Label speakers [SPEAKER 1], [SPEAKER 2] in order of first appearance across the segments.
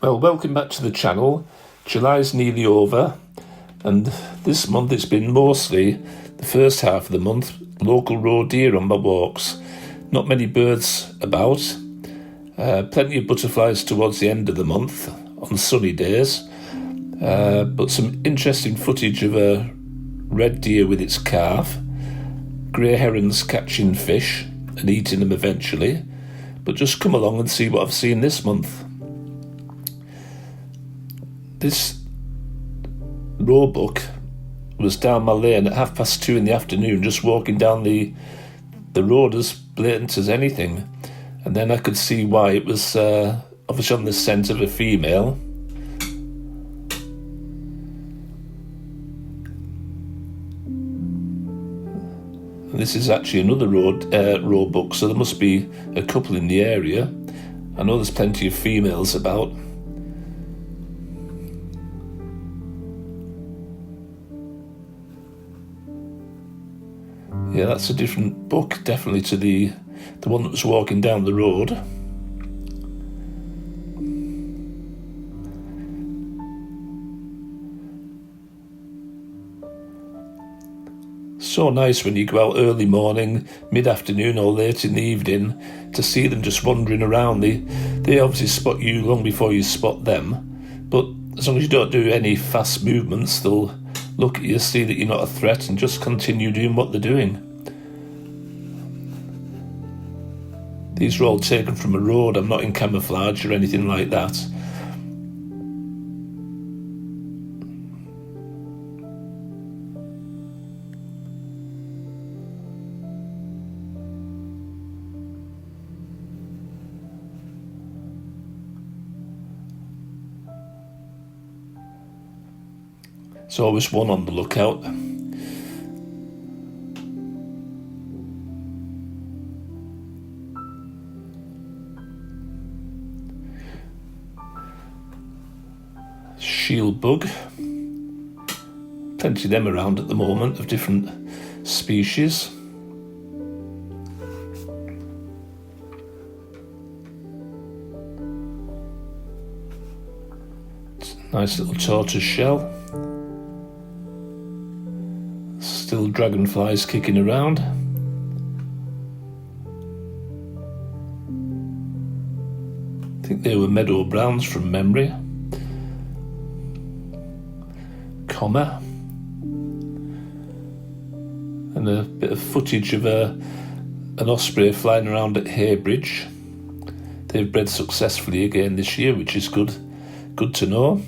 [SPEAKER 1] Well, welcome back to the channel. July's nearly over, and this month it's been mostly, the first half of the month, local roe deer on my walks. Not many birds about, plenty of butterflies towards the end of the month on sunny days, but some interesting footage of a red deer with its calf, grey herons catching fish and eating them eventually. But just come along and see what I've seen this month. This roebuck was down my lane at 2:30 in the afternoon, just walking down the road as blatant as anything. And then I could see why. It was obviously on the scent of a female. And this is actually another roebuck, so there must be a couple in the area. I know there's plenty of females about. Yeah, that's a different buck, definitely, to the one that was walking down the road. So nice when you go out early morning, mid-afternoon or late in the evening to see them just wandering around. They obviously spot you long before you spot them, but as long as you don't do any fast movements, they'll look at you, see that you're not a threat, and just continue doing what they're doing. These are all taken from a road. I'm not in camouflage or anything like that. There's always one on the lookout. Shield bug. Plenty of them around at the moment, of different species. Nice little tortoise shell. Still dragonflies kicking around. I think they were meadow browns from memory. Comma. And a bit of footage of an osprey flying around at Haybridge. They've bred successfully again this year, which is good to know.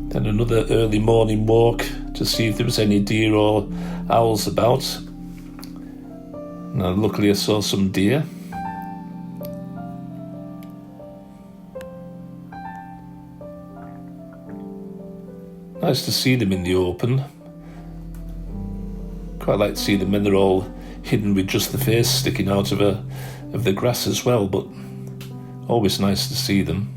[SPEAKER 1] Then another early morning walk to see if there was any deer or owls about. Now, luckily I saw some deer. Nice to see them in the open. Quite like to see them when they're all hidden with just the face sticking out of the grass as well, but always nice to see them.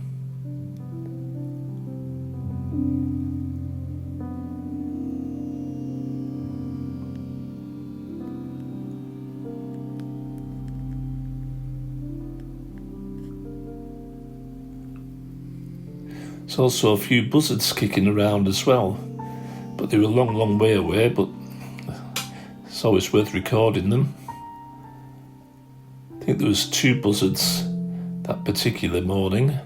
[SPEAKER 1] There's also a few buzzards kicking around as well, but they're a long way away, but it's always worth recording them. I think there was 2 buzzards that particular morning.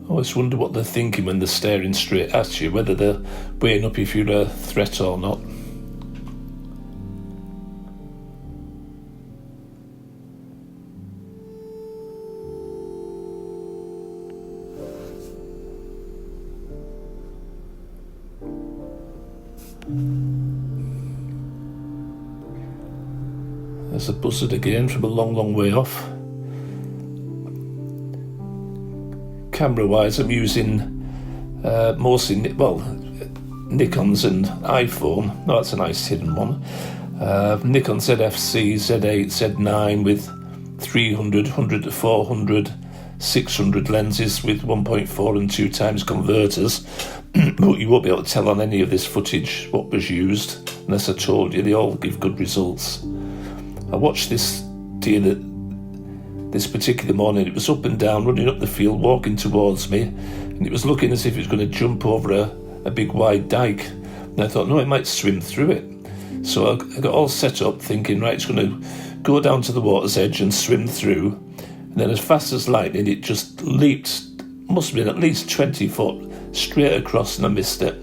[SPEAKER 1] I always wonder what they're thinking when they're staring straight at you, whether they're weighing up if you're a threat or not. There's a buzzard again from a long way off. camera wise, I'm using mostly, well, Nikon's and iPhone. No, that's a nice hidden one. Nikon ZFc, Z8, Z9 with 300, 100 to 400, 600 lenses with 1.4 and 2 times converters. But you won't be able to tell on any of this footage what was used, unless I told you. They all give good results. I watched this deer this particular morning. It was up and down, running up the field, walking towards me, and it was looking as if it was going to jump over a big wide dike. And I thought, no, it might swim through it. So I got all set up thinking, right, it's going to go down to the water's edge and swim through. And then as fast as lightning, it just leaped, must have been at least 20 foot, straight across, and I missed it.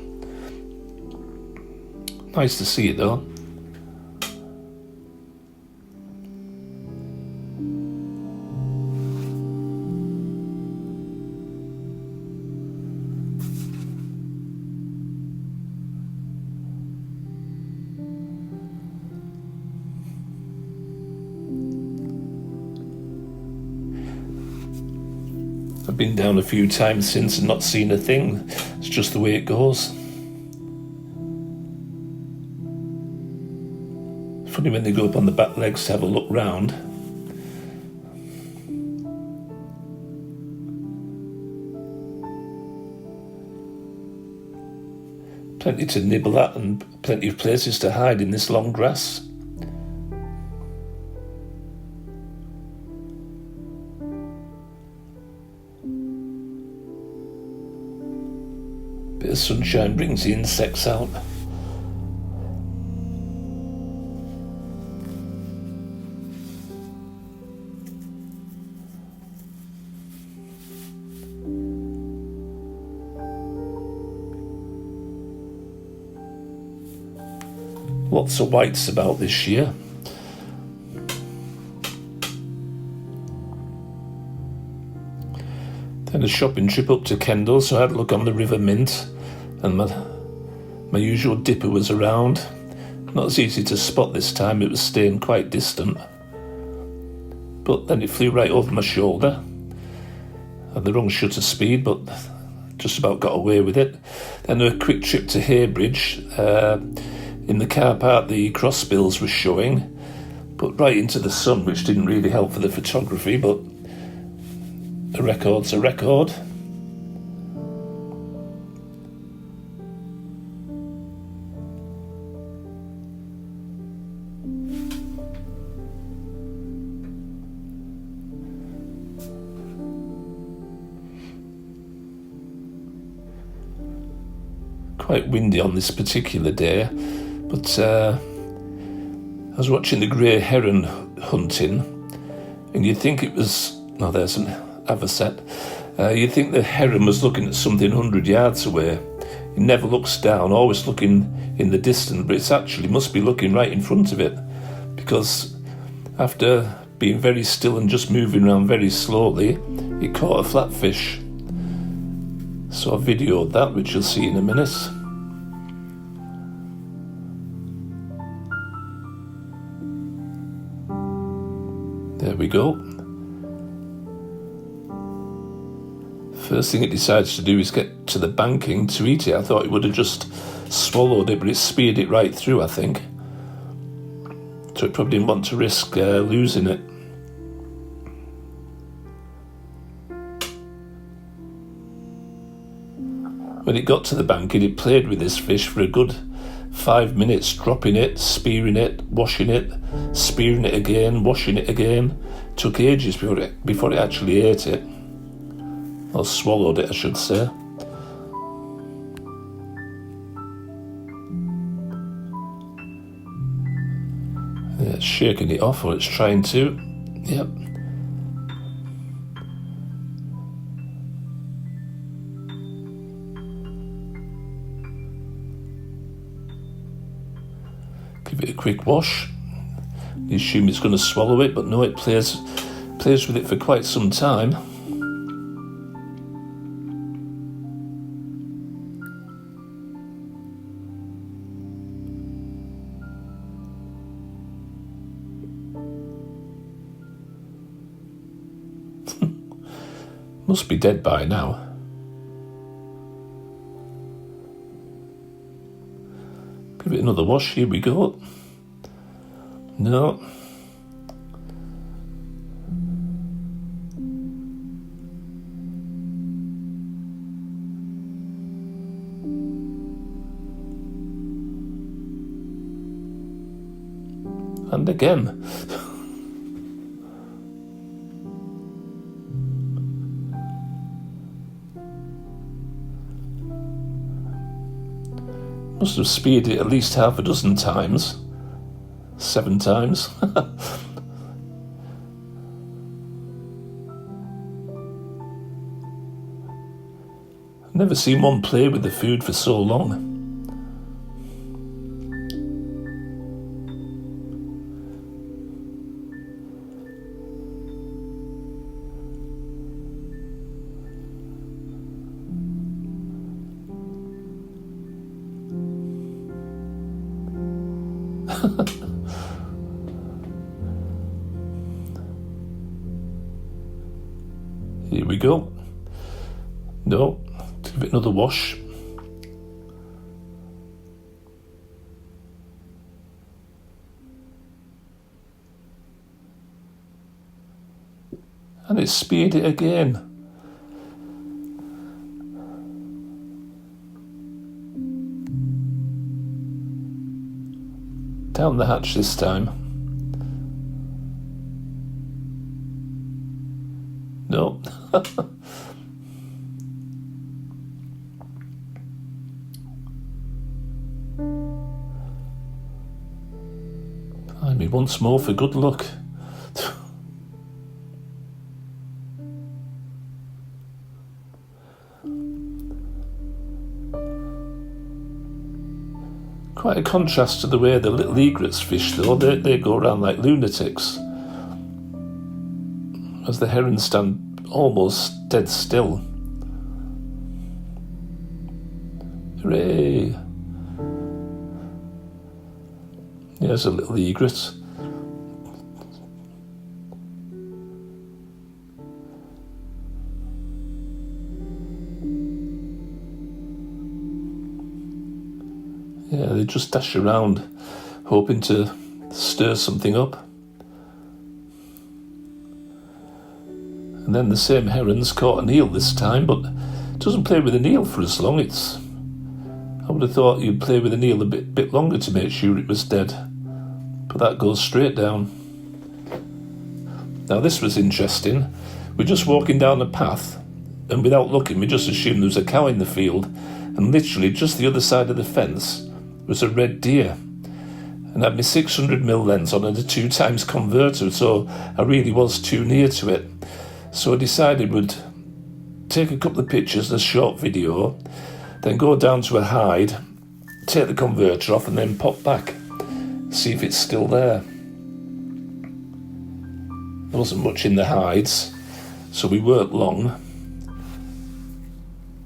[SPEAKER 1] Nice to see it though. I've been down a few times since and not seen a thing. It's just the way it goes. Funny when they go up on the back legs to have a look round. Plenty to nibble at and plenty of places to hide in this long grass. Bit of sunshine brings the insects out. Lots of whites about this year. Then a shopping trip up to Kendal, so I had a look on the River Mint, and my usual dipper was around. Not as easy to spot this time, it was staying quite distant. But then it flew right over my shoulder. Had the wrong shutter speed, but just about got away with it. Then a quick trip to Heybridge. In the car park the crossbills were showing, but right into the sun, which didn't really help for the photography, but a record's a record. Quite windy on this particular day, but I was watching the grey heron hunting, and you'd think it was, no, there's an avocet. You'd think the heron was looking at something 100 yards away. It never looks down, always looking in the distance, but it's actually must be looking right in front of it, because after being very still and just moving around very slowly, it caught a flatfish. So I videoed that, which you'll see in a minute. There we go. First thing it decides to do is get to the banking to eat it. I thought it would have just swallowed it, but it speared it right through, I think. So it probably didn't want to risk losing it. When it got to the banking, it played with this fish for a good 5 minutes, dropping it, spearing it, washing it, spearing it again, washing it again. Took ages before it actually ate it. Or swallowed it, I should say. Yeah, it's shaking it off, or it's trying to. Yep. Give it a quick wash. You assume it's going to swallow it, but no, it plays with it for quite some time. Must be dead by now. Give it another wash. Here we go. No. And again. Must have speared it at least half a dozen times. 7 times. I've never seen one play with the food for so long. Here we go. No, give it another wash. And it speared it again. Down the hatch this time. No. Find me once more for good luck. Quite a contrast to the way the little egrets fish though. They go around like lunatics. As the herons stand almost dead still. Hooray! There's a little egret. Yeah, they just dash around, hoping to stir something up. And then the same heron's caught an eel this time, but it doesn't play with an eel for as long. I would have thought you'd play with an eel a bit longer to make sure it was dead. But that goes straight down. Now this was interesting. We're just walking down a path, and without looking, we just assumed there was a cow in the field, and literally just the other side of the fence was a red deer. And I had my 600mm lens on and a 2x converter, so I really was too near to it. So I decided we'd take a couple of pictures, a short video, then go down to a hide, take the converter off and then pop back, see if it's still there. There wasn't much in the hides, so we weren't long.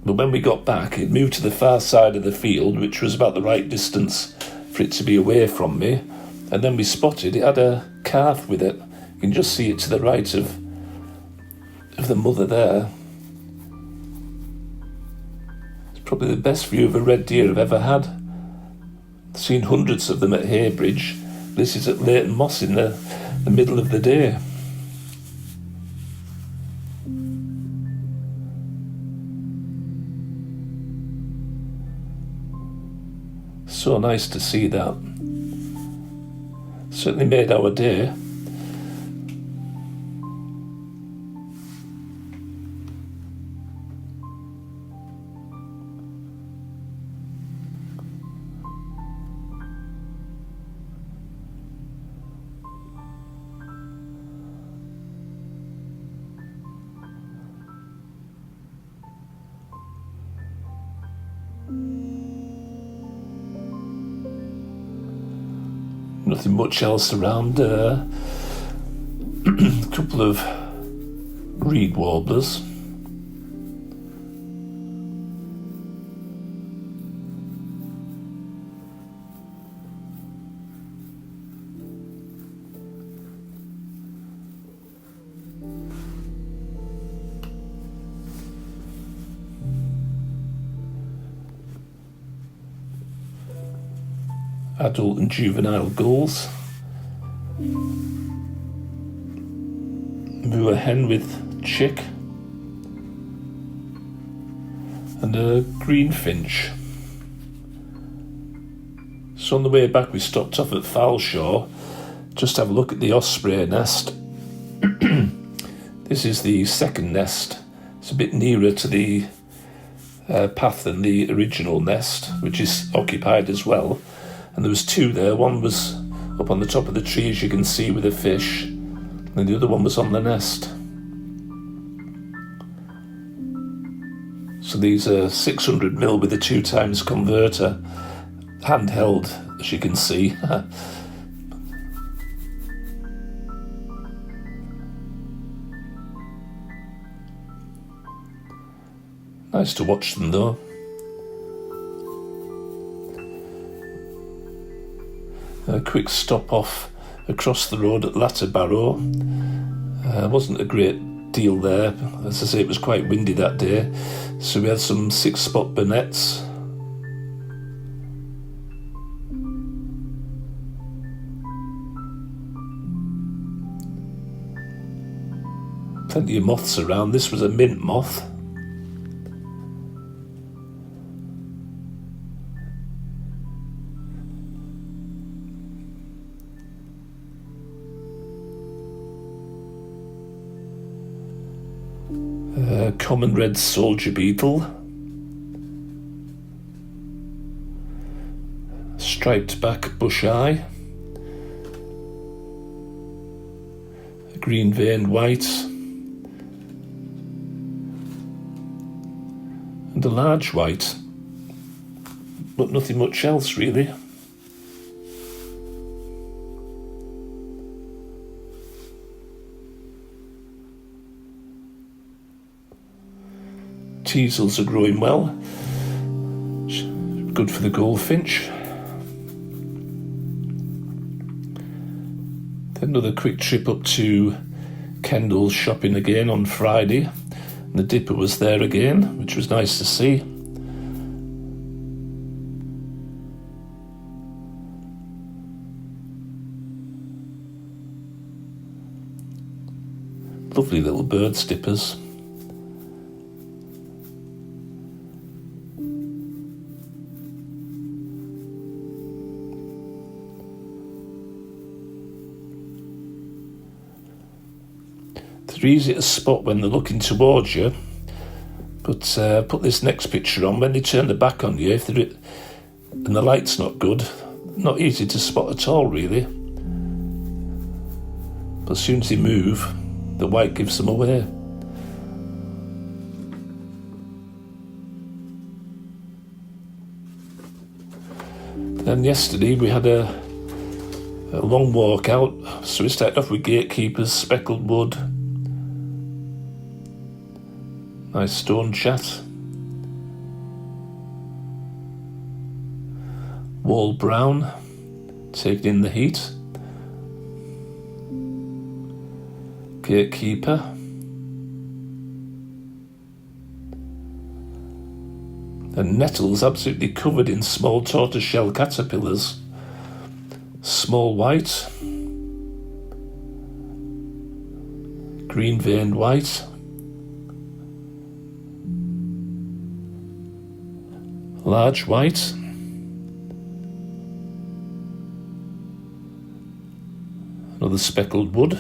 [SPEAKER 1] But when we got back, it moved to the far side of the field, which was about the right distance for it to be away from me. And then we spotted it had a calf with it. You can just see it to the right of the mother there. It's probably the best view of a red deer I've ever had. I've seen hundreds of them at Haybridge. This is at Leighton Moss in the middle of the day. So nice to see that. Certainly made our day. Nothing much else around. A couple of reed warblers. adult and juvenile gulls, moor hen with chick, and a greenfinch. So on the way back we stopped off at Falshaw just to have a look at the osprey nest. This is the second nest. It's a bit nearer to the path than the original nest, which is occupied as well. And there was two there. One was up on the top of the tree, as you can see, with a fish, and the other one was on the nest. So these are 600mm with a 2x converter, handheld, as you can see. Nice to watch them though. A quick stop off across the road at Latterbarrow. Wasn't a great deal there. As I say, it was quite windy that day. So we had some 6-spot bonnets. Plenty of moths around. This was a mint moth. Common red soldier beetle, striped back bush eye, a green veined white, and a large white, but nothing much else really. Teasels are growing well, good for the goldfinch. Then another quick trip up to Kendall's shopping again on Friday, and the dipper was there again, which was nice to see. Lovely little birds, dippers. They're easy to spot when they're looking towards you, but put this next picture on, when they turn their back on you, if they're and the light's not good, not easy to spot at all really. But as soon as they move, the white gives them away. Then yesterday we had a long walk out, so we started off with gatekeepers, speckled wood, nice stone chat, wall brown, taking in the heat, gatekeeper, and nettles absolutely covered in small tortoiseshell caterpillars, small white, green veined white, large white, another speckled wood,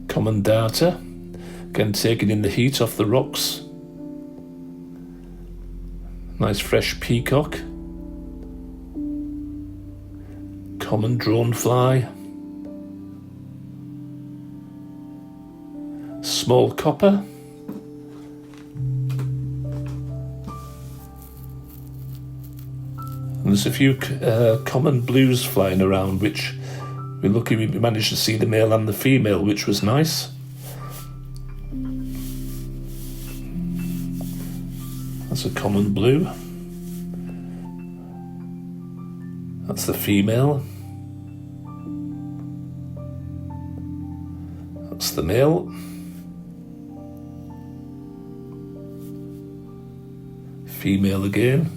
[SPEAKER 1] common darter, again taking in the heat off the rocks, nice fresh peacock, common dronefly, small copper, and there's a few common blues flying around, which we're lucky we managed to see the male and the female, which was nice. That's a common blue. That's the female. That's the male. Female again.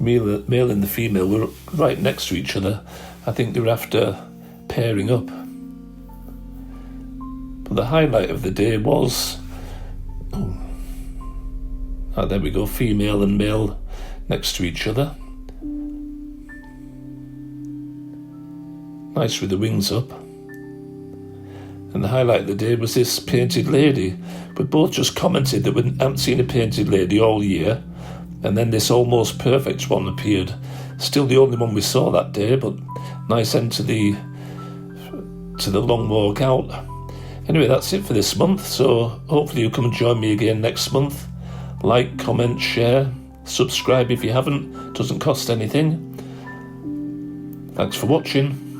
[SPEAKER 1] Male and the female were right next to each other. I think they were after pairing up. But the highlight of the day was... Oh, there we go, female and male next to each other. Nice with the wings up. And the highlight of the day was this painted lady. We both just commented that we hadn't seen a painted lady all year. And then this almost perfect one appeared. Still the only one we saw that day, but nice end to the long walk out. Anyway, that's it for this month. So hopefully you'll come and join me again next month. Like, comment, share, subscribe if you haven't. Doesn't cost anything. Thanks for watching.